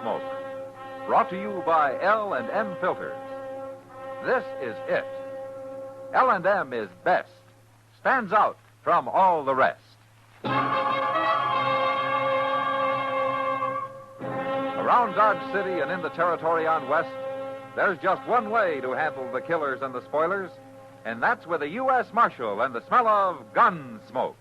Gunsmoke, brought to you by L&M Filters. This is it. L&M is best, stands out from all the rest. Around Dodge City and in the territory on West, there's just one way to handle the killers and the spoilers, and that's with a U.S. Marshal and the smell of Gunsmoke.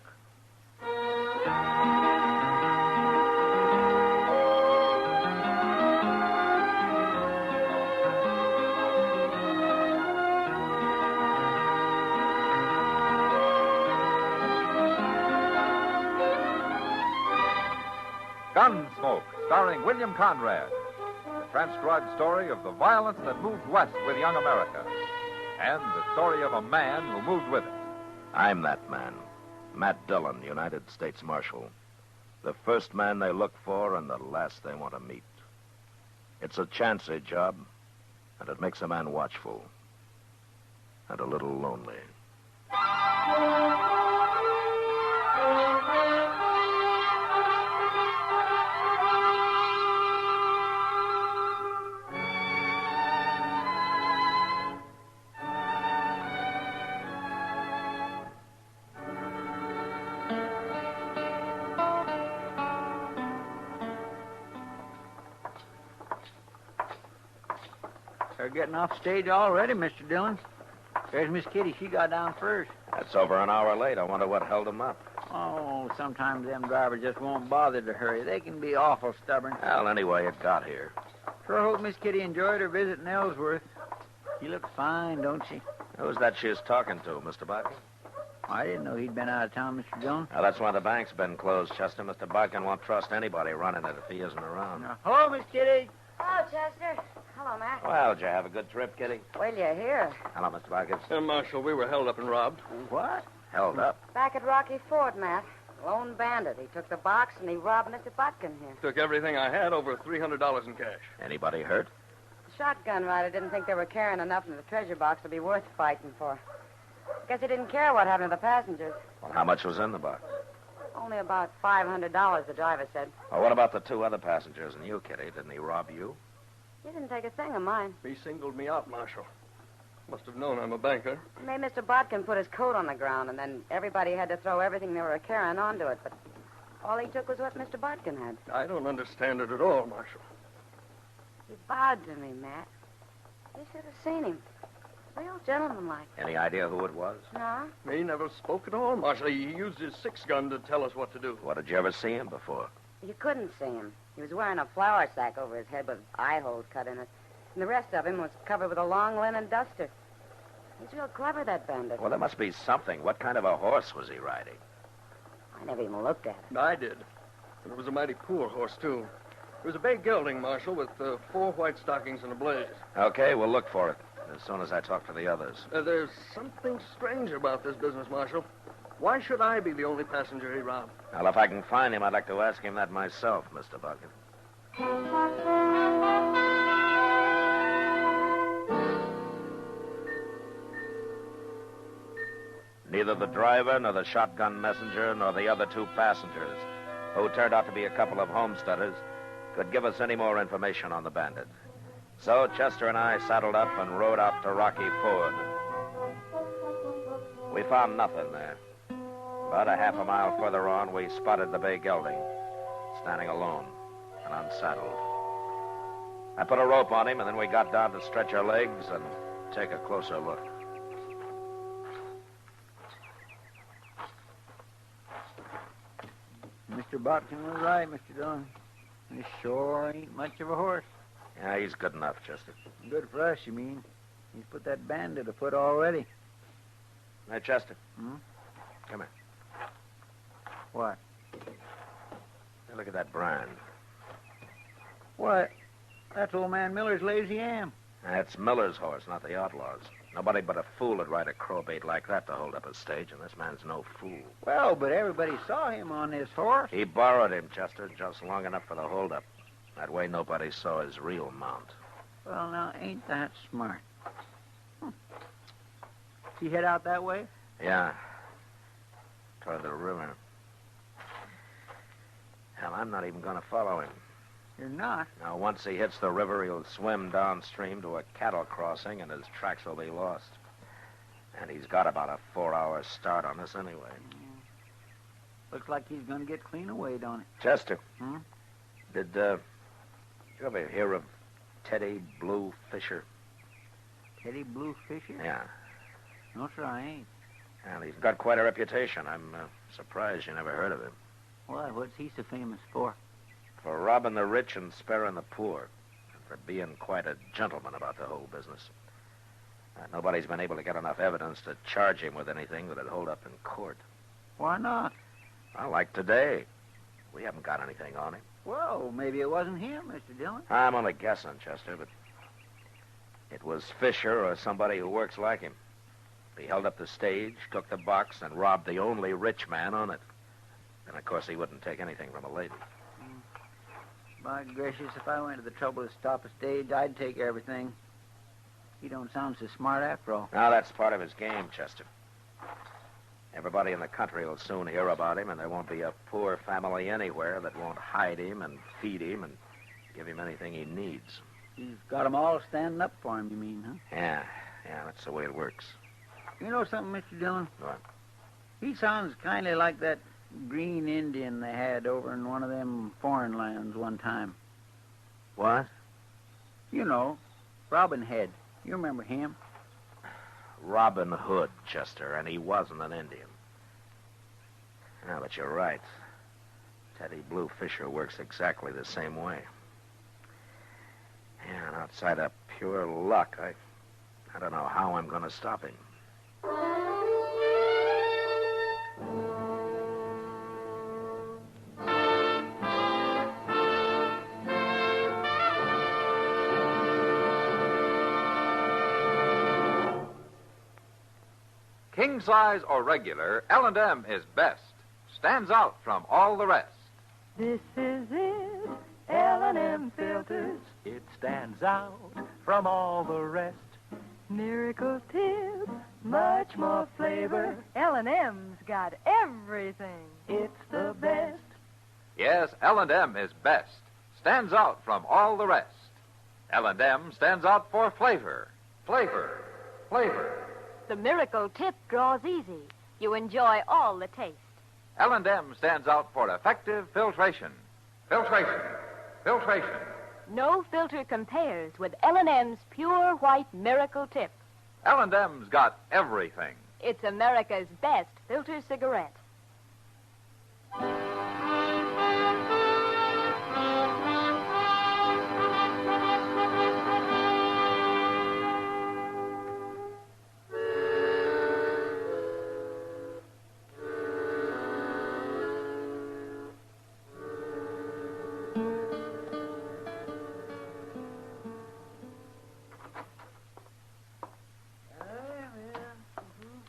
Gunsmoke, starring William Conrad. The transcribed story of the violence that moved west with young America. And the story of a man who moved with it. I'm that man. Matt Dillon, United States Marshal. The first man they look for and the last they want to meet. It's a chancy job, and it makes a man watchful. And a little lonely. They're getting off stage already, Mr. Dillon. There's Miss Kitty. She got down first. That's over an hour late. I wonder what held him up. Oh, sometimes them drivers just won't bother to hurry. They can be awful stubborn. Well, anyway, it got here. Sure hope Miss Kitty enjoyed her visit in Ellsworth. She looks fine, don't she? Who's that she's talking to, Mr. Barkin? I didn't know he'd been out of town, Mr. Dillon. Well, that's why the bank's been closed, Chester. Mr. Barkin won't trust anybody running it if he isn't around. Hello, Miss Kitty. Hello, Chester. Hello, Matt. Well, did you have a good trip, Kitty? Well, you're here. Hello, Mr. Barkin. Marshal, we were held up and robbed. What? Held up? Back at Rocky Ford, Matt. Lone bandit. He took the box and he robbed Mr. Butkin here. Took everything I had, over $300 in cash. Anybody hurt? The shotgun rider didn't think they were carrying enough in the treasure box to be worth fighting for. Guess he didn't care what happened to the passengers. Well, how much was in the box? Only about $500, the driver said. Well, what about the two other passengers and you, Kitty? Didn't he rob you? He didn't take a thing of mine. He singled me out, Marshal. Must have known I'm a banker. He made Mr. Botkin put his coat on the ground, and then everybody had to throw everything they were carrying onto it. But all he took was what Mr. Botkin had. I don't understand it at all, Marshal. He bowed to me, Matt. You should have seen him. Real gentlemanlike. Any idea who it was? No? He never spoke at all, Marshal. He used his six-gun to tell us what to do. What, did you ever see him before? You couldn't see him. He was wearing a flour sack over his head with eye holes cut in it. And the rest of him was covered with a long linen duster. He's real clever, that bandit. Well, there must be something. What kind of a horse was he riding? I never even looked at him. I did. And it was a mighty poor horse, too. It was a bay gelding, Marshal, with 4 white stockings and a blaze. Okay, we'll look for it as soon as I talk to the others. There's something strange about this business, Marshal. Why should I be the only passenger he robbed? Well, if I can find him, I'd like to ask him that myself, Mr. Bucket. Neither the driver, nor the shotgun messenger, nor the other 2 passengers, who turned out to be a couple of homesteaders, could give us any more information on the bandit. So Chester and I saddled up and rode out to Rocky Ford. We found nothing there. About a half a mile further on, we spotted the bay gelding, standing alone and unsaddled. I put a rope on him, and then we got down to stretch our legs and take a closer look. Mr. Botkin was right, Mr. Dillon. He sure ain't much of a horse. Yeah, he's good enough, Chester. Good for us, you mean? He's put that bandit afoot already. Hey, Chester. Hmm? Come here. What? Hey, look at that brand. What? That's old man Miller's lazy am. That's Miller's horse, not the outlaw's. Nobody but a fool would ride a crowbait like that to hold up a stage, and this man's no fool. Well, but everybody saw him on this horse. He borrowed him, Chester, just long enough for the holdup. That way nobody saw his real mount. Well, now, ain't that smart? He head out that way? Yeah. Toward the river. Hell, I'm not even going to follow him. You're not? Now, once he hits the river, he'll swim downstream to a cattle crossing, and his tracks will be lost. And he's got about a 4-hour start on us anyway. Looks like he's going to get clean away, don't it? Chester. Hmm? Did you ever hear of Teddy Blue Fisher? Teddy Blue Fisher? Yeah. No, sir, I ain't. And he's got quite a reputation. I'm surprised you never heard of him. Why, what's he so famous for? For robbing the rich and sparing the poor. And for being quite a gentleman about the whole business. Nobody's been able to get enough evidence to charge him with anything that'd hold up in court. Why not? Well, like today. We haven't got anything on him. Well, maybe it wasn't him, Mr. Dillon. I'm only guessing, Chester, but it was Fisher or somebody who works like him. He held up the stage, took the box, and robbed the only rich man on it. And, of course, he wouldn't take anything from a lady. By gracious, if I went to the trouble to stop a stage, I'd take everything. He don't sound so smart after all. Now, that's part of his game, Chester. Everybody in the country will soon hear about him, and there won't be a poor family anywhere that won't hide him and feed him and give him anything he needs. He's got 'em all standing up for him, you mean, huh? Yeah, that's the way it works. You know something, Mr. Dillon? What? He sounds kind of like that green Indian they had over in one of them foreign lands one time. What? You know, Robin Head. You remember him? Robin Hood, Chester, and he wasn't an Indian. Yeah, but you're right. Teddy Blue Fisher works exactly the same way. Yeah, and outside of pure luck, I don't know how I'm going to stop him. King size or regular, L&M is best. Stands out from all the rest. This is it, L&M filters. It stands out from all the rest. Miracle tip, much more flavor. L&M's got everything. It's the best. Yes, L&M is best. Stands out from all the rest. L&M stands out for flavor. Flavor. Flavor. The miracle tip draws easy. You enjoy all the taste. L&M stands out for effective filtration. Filtration. Filtration. No filter compares with L&M's pure white miracle tip. L&M's got everything. It's America's best filter cigarette.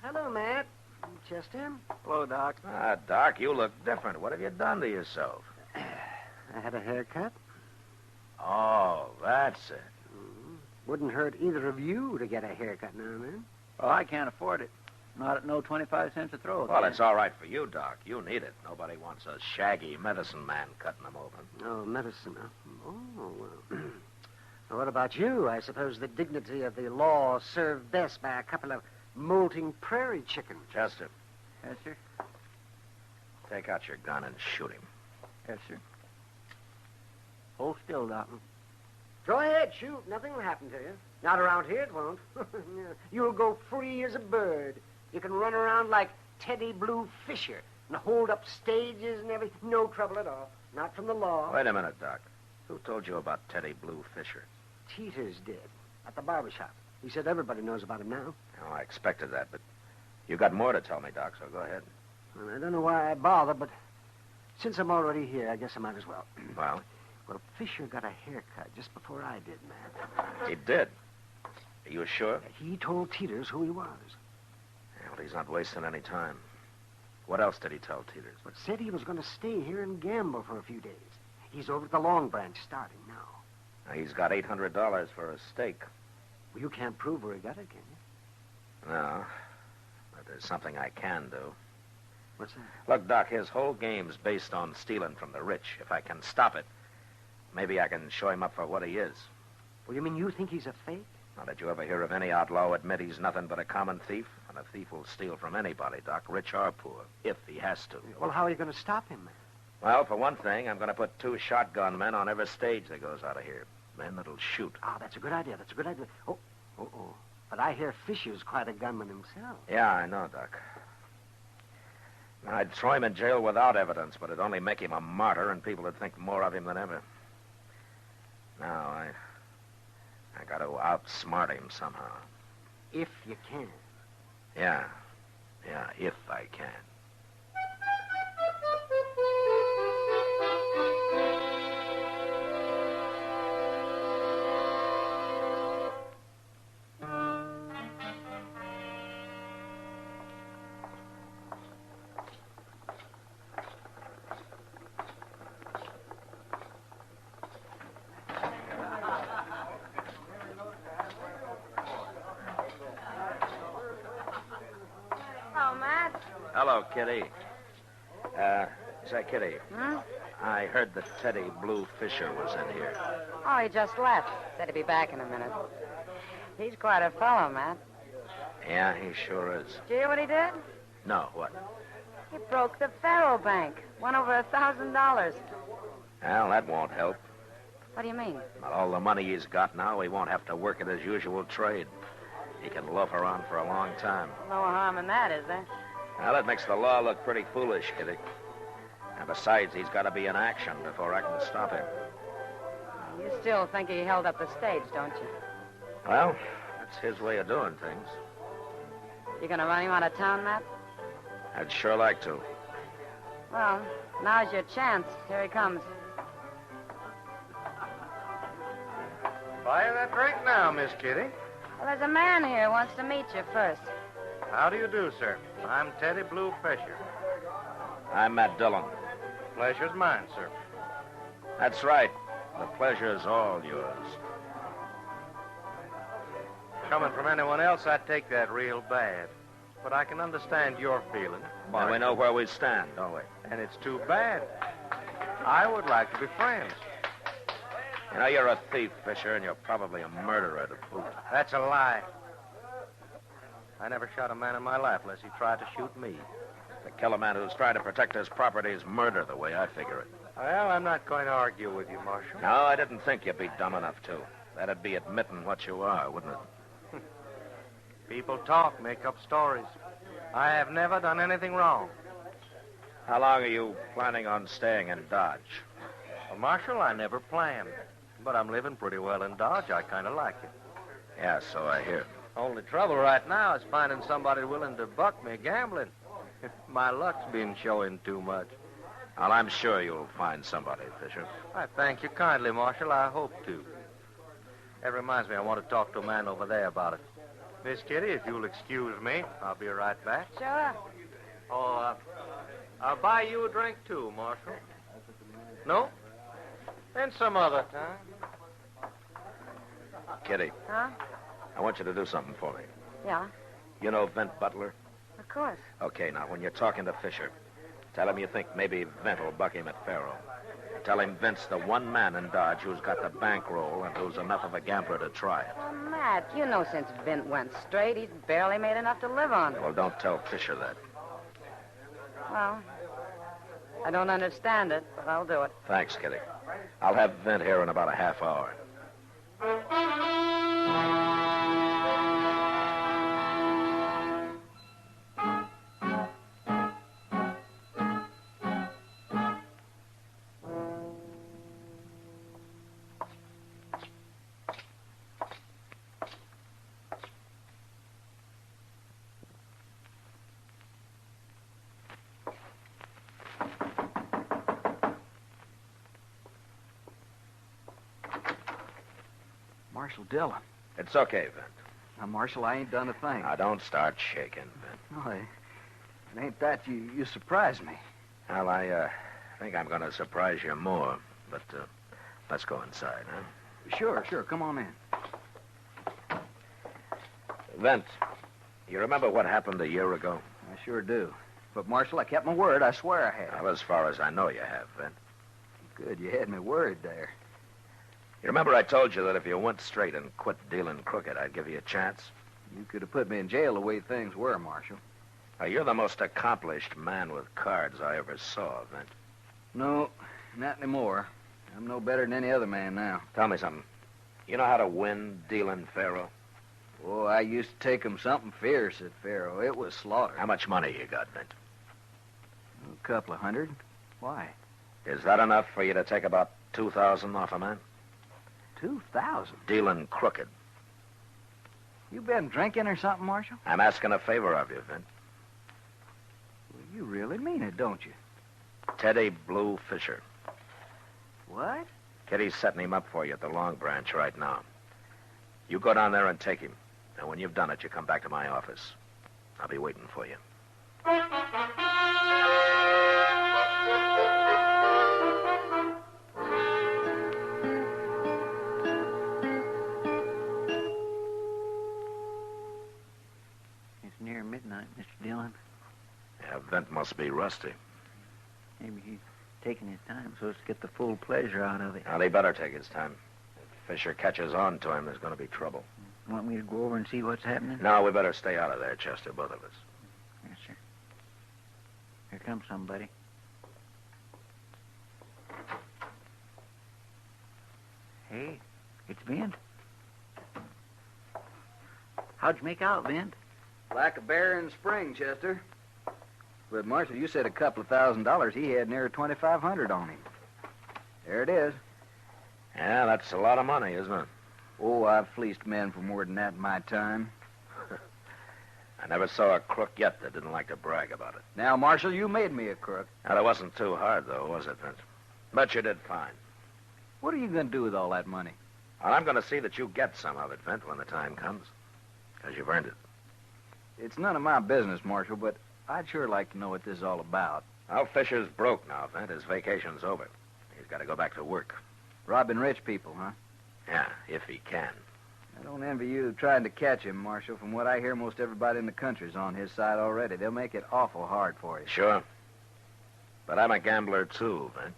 Hello, Matt. Chester. Hello, Doc. Doc, you look different. What have you done to yourself? I had a haircut. Oh, that's it. Wouldn't hurt either of you to get a haircut now and then. Well, I can't afford it. Not at no 25 cents a throw. Well, it's all right for you, Doc. You need it. Nobody wants a shaggy medicine man cutting them open. Oh, medicine. Huh? Oh, well. Well, what about you? I suppose the dignity of the law served best by a couple of molting prairie chickens. Chester, Yes, sir. take out your gun and shoot him. Yes, sir. Hold still, Doc. Go ahead, shoot. Nothing will happen to you. Not around here, it won't. You'll go free as a bird. You can run around like Teddy Blue Fisher and hold up stages and everything. No trouble at all. Not from the law. Wait a minute, Doc. Who told you about Teddy Blue Fisher? Teeters did. At the barber shop. He said everybody knows about him now. Oh, I expected that, but you got more to tell me, Doc, so go ahead. Well, I don't know why I bother, but since I'm already here, I guess I might as well. Well, Well, Fisher got a haircut just before I did, Matt. he did. Are you sure? He told Teeters who he was. Yeah, well, he's not wasting any time. What else did he tell Teeters? But said he was going to stay here and gamble for a few days. He's over at the Long Branch starting now. Now, he's got $800 for a stake. Well, you can't prove where he got it, can you? No, but there's something I can do. What's that? Look, Doc, his whole game's based on stealing from the rich. If I can stop it, maybe I can show him up for what he is. Well, you mean you think he's a fake? Now, did you ever hear of any outlaw admit he's nothing but a common thief? And a thief will steal from anybody, Doc, rich or poor, if he has to. Well, how are you going to stop him, man? Well, for one thing, I'm going to put 2 shotgun men on every stage that goes out of here. Men that'll shoot. Oh, that's a good idea. That's a good idea. Oh. But I hear Fisher's quite a gunman himself. Yeah, I know, Doc. I'd throw him in jail without evidence, but it'd only make him a martyr, and people would think more of him than ever. Now, I got to outsmart him somehow. If you can. Yeah, if I can. Hello, Kitty. Say, Kitty. Hmm? I heard that Teddy Blue Fisher was in here. Oh, he just left. Said he'd be back in a minute. He's quite a fellow, Matt. Yeah, he sure is. Did you hear what he did? No, what? He broke the Faro Bank. Won over $1,000. Well, that won't help. What do you mean? With all the money he's got now, he won't have to work at his usual trade. He can loaf around for a long time. No harm in that, is there? Well, that makes the law look pretty foolish, Kitty. And besides, he's got to be in action before I can stop him. You still think he held up the stage, don't you? Well, that's his way of doing things. You gonna run him out of town, Matt? I'd sure like to. Well, now's your chance. Here he comes. Fire that drink now, Miss Kitty. Well, there's a man here who wants to meet you first. How do you do, sir? I'm Teddy Blue Fisher. I'm Matt Dillon. Pleasure's mine, sir. That's right. The pleasure's all yours. Coming from anyone else, I'd take that real bad. But I can understand your feeling. Now we know where we stand, don't we? And it's too bad. I would like to be friends. You know, you're a thief, Fisher, and you're probably a murderer to boot. That's a lie. I never shot a man in my life unless he tried to shoot me. To kill a man who's trying to protect his property is murder, the way I figure it. Well, I'm not going to argue with you, Marshal. No, I didn't think you'd be dumb enough to. That'd be admitting what you are, wouldn't it? People talk, make up stories. I have never done anything wrong. How long are you planning on staying in Dodge? Well, Marshal, I never planned. But I'm living pretty well in Dodge. I kind of like it. Yeah, so I hear. Only trouble right now is finding somebody willing to buck me gambling. My luck's been showing too much. Well, I'm sure you'll find somebody, Fisher. I thank you kindly, Marshal. I hope to. That reminds me, I want to talk to a man over there about it. Miss Kitty, if you'll excuse me, I'll be right back. Sure. Oh, I'll buy you a drink, too, Marshal. No? Then some other time. Kitty. Huh? I want you to do something for me. Yeah, You know Vent Butler? of course. Okay, now, when you're talking to Fisher, tell him you think maybe Vent will buck him at Faro. Tell him Vent's the one man in Dodge who's got the bankroll and who's enough of a gambler to try it. Well, Matt, you know since Vint went straight, he's barely made enough to live on. Well, don't tell Fisher that. Well, I don't understand it, but I'll do it. Thanks, Kitty. I'll have Vent here in about a half hour. Marshal Dillon. It's okay, Vent. Now, Marshal, I ain't done a thing. Now, don't start shaking, Vent. No, it ain't that. You surprised me. Well, I think I'm going to surprise you more. But let's go inside, huh? Sure. Come on in. Vent, you remember what happened a year ago? I sure do. But, Marshal, I kept my word. I swear I had. Well, as far as I know, you have, Vent. Good, you had me worried there. You remember I told you that if you went straight and quit dealing crooked, I'd give you a chance? You could have put me in jail the way things were, Marshal. Now, you're the most accomplished man with cards I ever saw, Vint. No, not anymore. I'm no better than any other man now. Tell me something. You know how to win dealing faro? Oh, I used to take 'em something fierce at Faro. It was slaughter. How much money you got, Vint? A couple of hundred. Why? Is that enough for you to take about 2,000 off a man? 2,000? Dealing crooked. You been drinking or something, Marshal? I'm asking a favor of you, Vint. Well, you really mean it, don't you? Teddy Blue Fisher. What? Kitty's setting him up for you at the Long Branch right now. You go down there and take him. And when you've done it, you come back to my office. I'll be waiting for you. It's near midnight, Mr. Dillon. Yeah, Vint must be rusty. Maybe he's taking his time so as to get the full pleasure out of it. Now, he better take his time. If Fisher catches on to him, there's going to be trouble. Want me to go over and see what's happening? No, we better stay out of there, Chester, both of us. Yes, sir. Here comes somebody. Hey, it's Vint. How'd you make out, Vint? Like a bear in spring, Chester. But, Marshal, you said a couple of $1,000. He had near 2,500 on him. There it is. Yeah, that's a lot of money, isn't it? Oh, I've fleeced men for more than that in my time. I never saw a crook yet that didn't like to brag about it. Now, Marshal, you made me a crook. Now, that wasn't too hard, though, was it, Vince? But you did fine. What are you going to do with all that money? Well, I'm going to see that you get some of it, Vint, when the time comes. Because you've earned it. It's none of my business, Marshal, but I'd sure like to know what this is all about. Well, Fisher's broke now, Vint. His vacation's over. He's got to go back to work. Robbing rich people, huh? Yeah, if he can. I don't envy you trying to catch him, Marshal. From what I hear, most everybody in the country's on his side already. They'll make it awful hard for you. Sure. But I'm a gambler, too, Vint.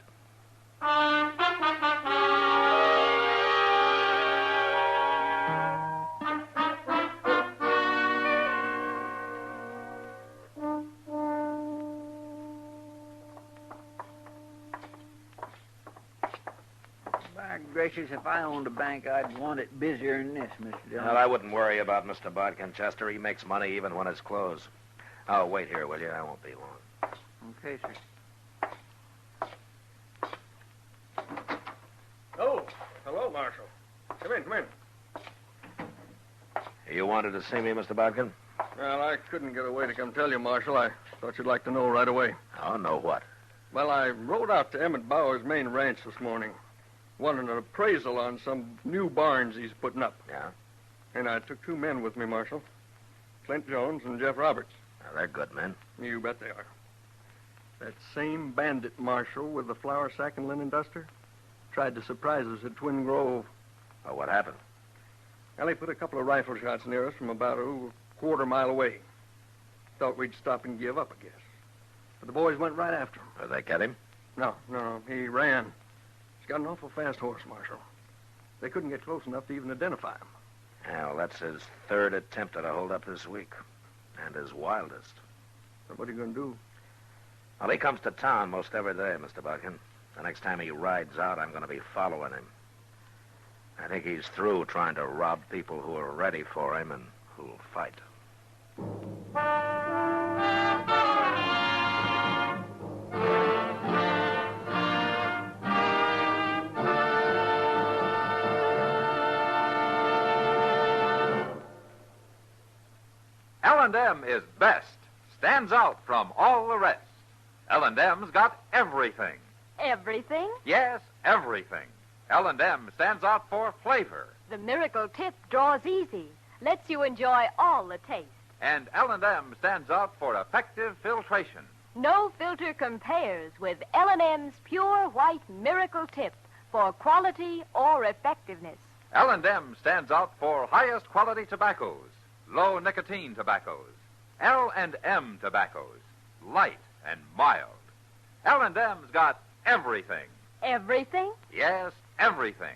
By gracious, if I owned a bank, I'd want it busier than this, Mr. Dillon. Well, I wouldn't worry about Mr. Bodkin, Chester. He makes money even when it's closed. Oh, wait here, will you? I won't be long. Okay, sir. Oh, hello, Marshal. Come in, come in. You wanted to see me, Mr. Bodkin? Well, I couldn't get away to come tell you, Marshal. I thought you'd like to know right away. Oh, know what? Well, I rode out to Emmett Bauer's main ranch this morning. Wanted an appraisal on some new barns he's putting up. Yeah? And I took two men with me, Marshal. Clint Jones and Jeff Roberts. Now, they're good men. You bet they are. That same bandit, Marshal, with the flour sack and linen duster, tried to surprise us at Twin Grove. Oh, what happened? Well, he put a couple of rifle shots near us from about a quarter-mile away. Thought we'd stop and give up, I guess. But the boys went right after him. Did they get him? No, he ran. He's got an awful fast horse, Marshal. They couldn't get close enough to even identify him. Well, that's his third attempt at a holdup this week. And his wildest. So what are you going to do? Well, he comes to town most every day, Mr. Bodkin. The next time he rides out, I'm going to be following him. I think he's through trying to rob people who are ready for him and who'll fight. L&M is best, stands out from all the rest. L&M's got everything. Everything? Yes, everything. L&M stands out for flavor. The miracle tip draws easy, lets you enjoy all the taste. And L&M stands out for effective filtration. No filter compares with L&M's pure white miracle tip for quality or effectiveness. L&M stands out for highest quality tobaccos, low nicotine tobaccos, L&M tobaccos, light and mild. L&M's got everything. Everything? Yes, everything.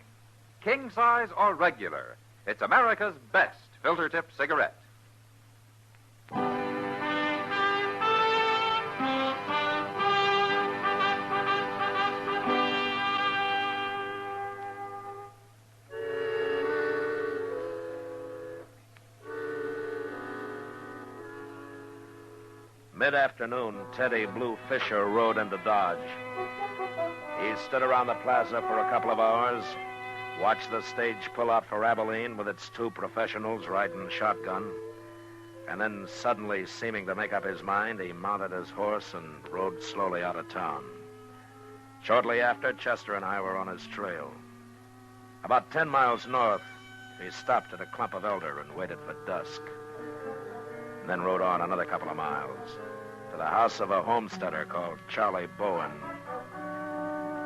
king size or regular. It's America's best filter tip cigarette. Mid-afternoon, Teddy Blue Fisher rode into Dodge. He stood around the plaza for a couple of hours, watched the stage pull out for Abilene with its 2 professionals riding shotgun, and then suddenly, seeming to make up his mind, he mounted his horse and rode slowly out of town. Shortly after, Chester and I were on his trail. About 10 miles north, he stopped at a clump of elder and waited for dusk, and then rode on another couple of miles to the house of a homesteader called Charlie Bowen.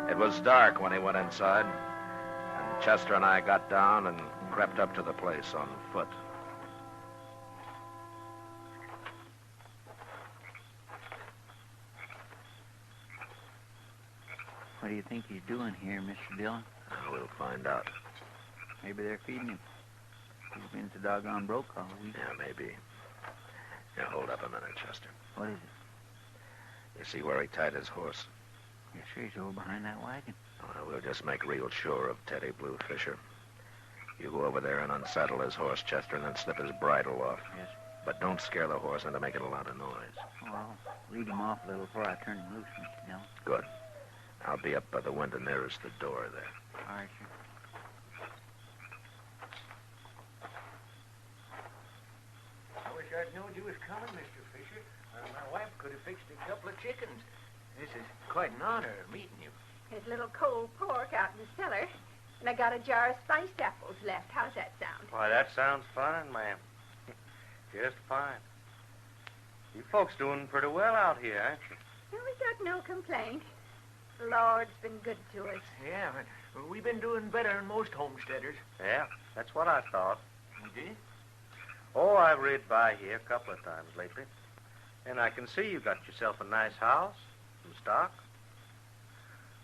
It was dark when he went inside, and Chester and I got down and crept up to the place on foot. What do you think he's doing here, Mr. Dillon? We'll find out. Maybe they're feeding him. He's been so doggone broke all week. Yeah, maybe. Now, hold up a minute, Chester. What is it? You see where he tied his horse? Yes, sir, he's over behind that wagon. Well, we'll just make real sure of Teddy Blue Fisher. You go over there and unsaddle his horse, Chester, and then slip his bridle off. Yes. But don't scare the horse into making a lot of noise. Oh, I'll lead him off a little before I turn him loose, Mr. Dillon. Good. I'll be up by the window nearest the door there. All right, sir. I wish I'd known you was coming, Mr. Fisher. My wife could have fixed a couple of chickens. This is quite an honor meeting you. There's a little cold pork out in the cellar, and I got a jar of spiced apples left. How's that sound? Why, that sounds fine, ma'am. Just fine. You folks doing pretty well out here, aren't you? Well, we got no complaint. The Lord's been good to us. Yeah, but we've been doing better than most homesteaders. Yeah, that's what I thought. You did? Oh, I've rid by here a couple of times lately. And I can see you got yourself a nice house, some stock.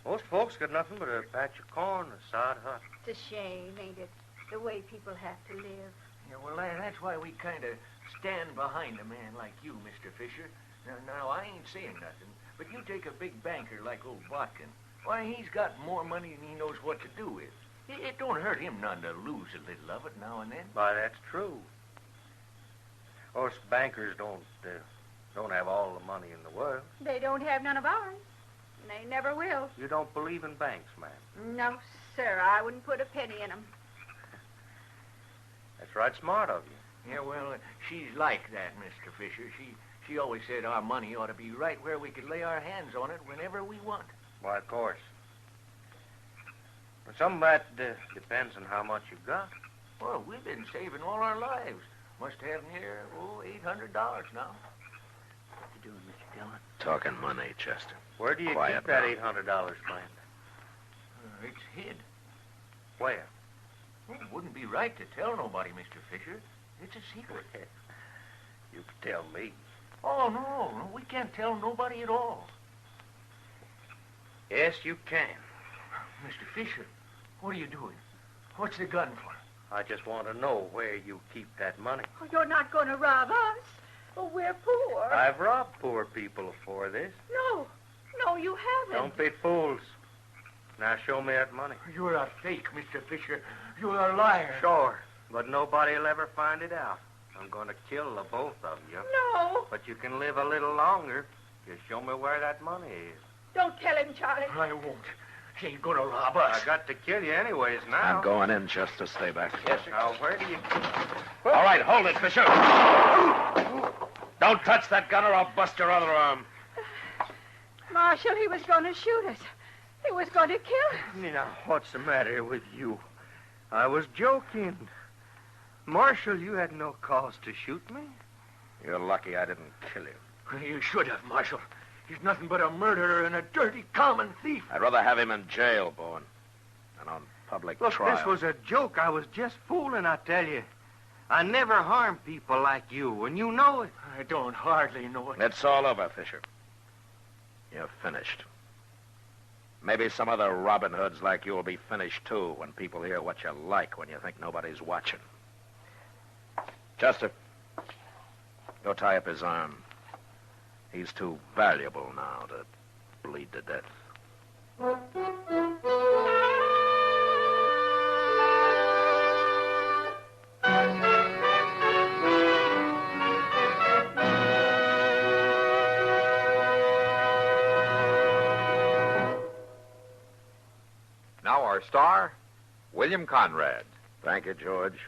Most folks got nothing but a patch of corn and a sod hut. It's a shame, ain't it? The way people have to live. Yeah, well, that's why we kind of stand behind a man like you, Mr. Fisher. Now, I ain't saying nothing, but you take a big banker like old Botkin. Why, he's got more money than he knows what to do with. It don't hurt him none to lose a little of it now and then. Why, that's true. Us bankers don't have all the money in the world. They don't have none of ours. And they never will. You don't believe in banks, ma'am? No, sir. I wouldn't put a penny in them. That's right smart of you. Yeah, well, she's like that, Mr. Fisher. She always said our money ought to be right where we could lay our hands on it whenever we want. Why, of course. But some of that depends on how much you've got. Well, we've been saving all our lives. Must have near, $800 now. What you doing, Mr. Dillon? Talking money, Chester. Where do you Quiet keep that now. $800, man? It's hid. Where? Well, it wouldn't be right to tell nobody, Mr. Fisher. It's a secret. You can tell me. Oh, no, we can't tell nobody at all. Yes, you can. Mr. Fisher, what are you doing? What's the gun for? I just want to know where you keep that money. Oh, you're not going to rob us. Oh, we're poor. I've robbed poor people before this. No, you haven't. Don't be fools. Now show me that money. You're a fake, Mr. Fisher. You're a liar. Sure, but nobody will ever find it out. I'm going to kill the both of you. No. But you can live a little longer. Just show me where that money is. Don't tell him, Charlie. I won't. He ain't gonna rob us. I got to kill you anyways now. I'm going in, Chester. Stay back. Yes, sir. Now, where do you... All right, hold it, Fisher. Don't touch that gun or I'll bust your other arm. Marshal, he was going to shoot us. He was going to kill us. Now, what's the matter with you? I was joking. Marshal, you had no cause to shoot me. You're lucky I didn't kill you. You should have, Marshal. He's nothing but a murderer and a dirty common thief. I'd rather have him in jail, Bowen, than on public Look, trial. this was a joke. I was just fooling, I tell you. I never harm people like you, and you know it. I don't hardly know it. It's all over, Fisher. You're finished. Maybe some other Robin Hoods like you will be finished, too, when people hear what you like when you think nobody's watching. Chester, go tie up his arm. He's too valuable now to bleed to death. Now our star, William Conrad. Thank you, George.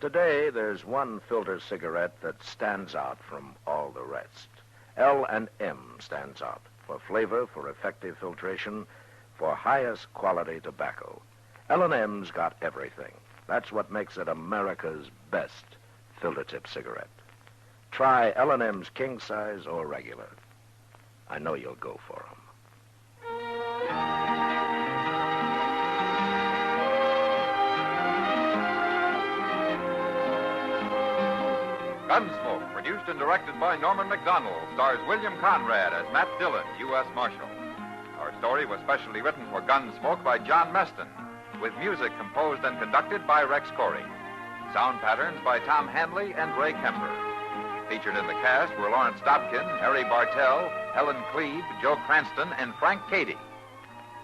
Today, there's one filter cigarette that stands out from all the rest. L&M stands out for flavor, for effective filtration, for highest quality tobacco. L&M's got everything. That's what makes it America's best filter tip cigarette. Try L&M's king size or regular. I know you'll go for 'em. Gunsmoke, produced and directed by Norman MacDonald, stars William Conrad as Matt Dillon, U.S. Marshal. Our story was specially written for Gunsmoke by John Meston, with music composed and conducted by Rex Corey. Sound patterns by Tom Hanley and Ray Kemper. Featured in the cast were Lawrence Dobkin, Harry Bartell, Helen Cleve, Joe Cranston, and Frank Cady.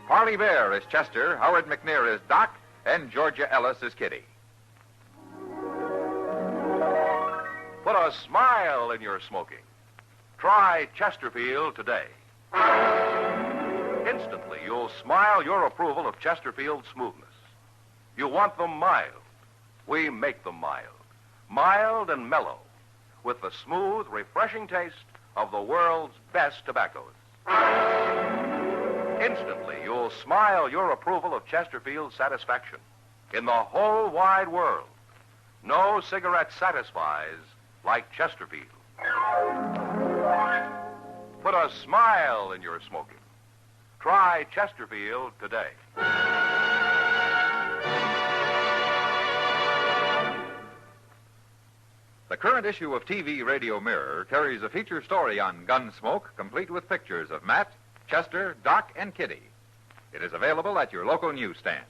Parley Bear is Chester, Howard McNear is Doc, and Georgia Ellis is Kitty. Put a smile in your smoking. Try Chesterfield today. Instantly, you'll smile your approval of Chesterfield's smoothness. You want them mild. We make them mild. Mild and mellow, with the smooth, refreshing taste of the world's best tobaccos. Instantly, you'll smile your approval of Chesterfield's satisfaction. In the whole wide world, no cigarette satisfies like Chesterfield. Put a smile in your smoking. Try Chesterfield today. The current issue of TV Radio Mirror carries a feature story on Gunsmoke, complete with pictures of Matt, Chester, Doc, and Kitty. It is available at your local newsstand.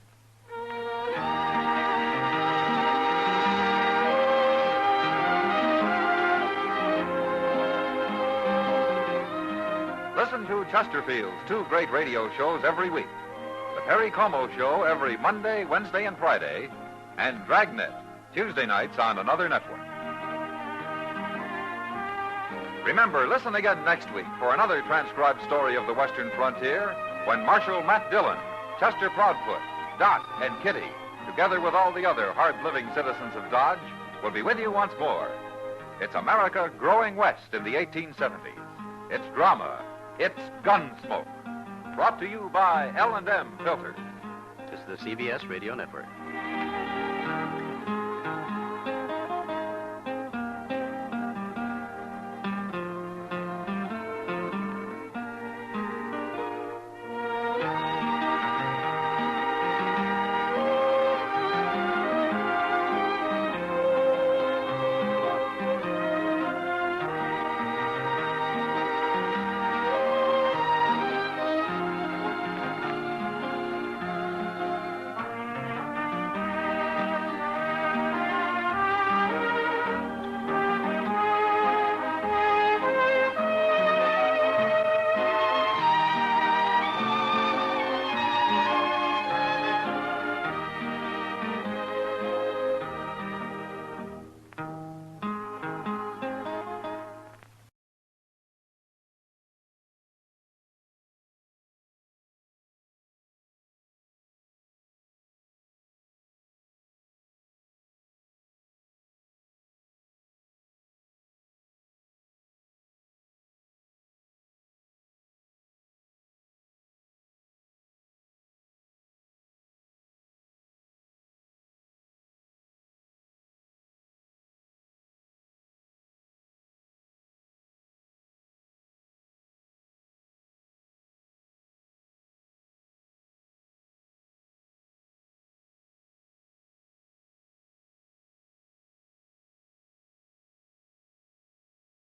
Listen to Chesterfield's two great radio shows every week. The Perry Como Show every Monday, Wednesday, and Friday, and Dragnet, Tuesday nights on another network. Remember, listen again next week for another transcribed story of the Western frontier when Marshal Matt Dillon, Chester Proudfoot, Doc, and Kitty, together with all the other hard-living citizens of Dodge, will be with you once more. It's America growing west in the 1870s. It's drama. It's Gunsmoke. Brought to you by L&M Filters. This is the CBS Radio Network.